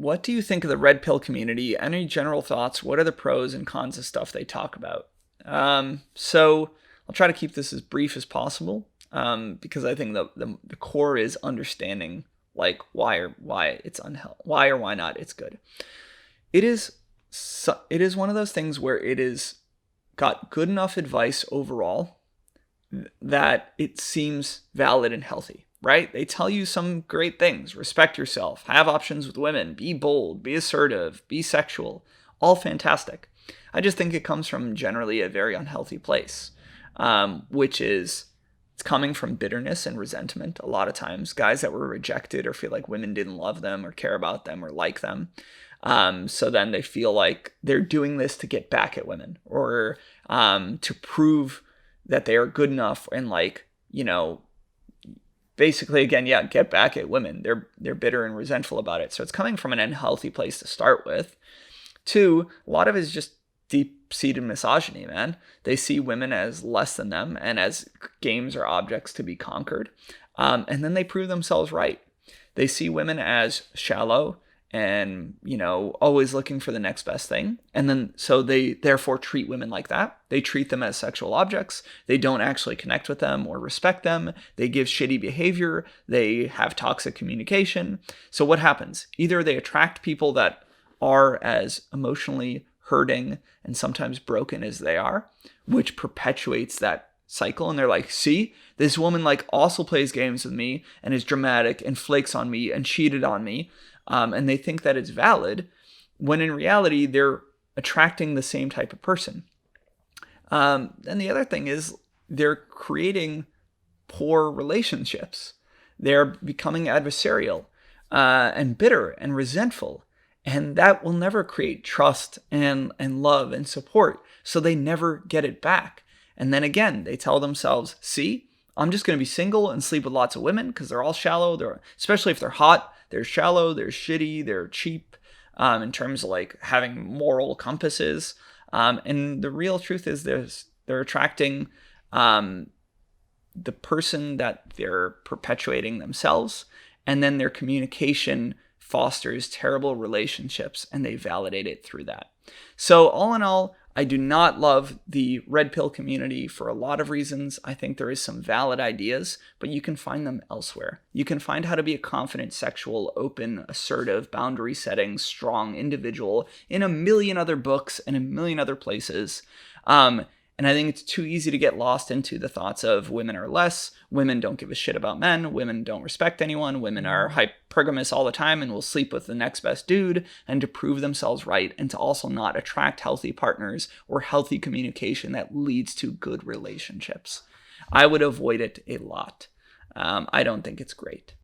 what do you think of the red pill community? Any general thoughts? What are the pros and cons of stuff they talk about? So I'll try to keep this as brief as possible, because I think the core is understanding like why it's unhealthy, why or why not it's good. It is one of those things where it is got good enough advice overall that it seems valid and healthy, right? They tell you some great things. Respect yourself, have options with women, be bold, be assertive, be sexual. All fantastic. I just think it comes from generally a very unhealthy place, which is it's coming from bitterness and resentment. A lot of times, guys that were rejected or feel like women didn't love them or care about them or like them. So then they feel like they're doing this to get back at women or to prove that they are good enough and like, basically again, yeah, get back at women. They're bitter and resentful about it. So it's coming from an unhealthy place to start with. Two, a lot of it is just deep-seated misogyny, man. They see women as less than them and as games or objects to be conquered. And then they prove themselves right. They see women as shallow and, always looking for the next best thing. And then, so they therefore treat women like that. They treat them as sexual objects. They don't actually connect with them or respect them. They give shitty behavior. They have toxic communication. So what happens? Either they attract people that are as emotionally hurting and sometimes broken as they are, which perpetuates that cycle. And they're like, see, this woman like also plays games with me and is dramatic and flakes on me and cheated on me. And they think that it's valid when in reality, they're attracting the same type of person. And the other thing is they're creating poor relationships. They're becoming adversarial and bitter and resentful. And that will never create trust and love and support. So they never get it back. And then again, they tell themselves, see, I'm just going to be single and sleep with lots of women because they're all shallow. Especially if they're hot, they're shallow, they're shitty, they're cheap in terms of like having moral compasses. And the real truth is they're attracting the person that they're perpetuating themselves. And then their communication fosters terrible relationships and they validate it through that. So all in all, I do not love the red pill community for a lot of reasons. I think there is some valid ideas, but you can find them elsewhere. You can find how to be a confident, sexual, open, assertive, boundary setting, strong individual in a million other books and a million other places. And I think it's too easy to get lost into the thoughts of women are less, women don't give a shit about men, women don't respect anyone, women are hypergamous all the time and will sleep with the next best dude, and to prove themselves right and to also not attract healthy partners or healthy communication that leads to good relationships. I would avoid it a lot. I don't think it's great.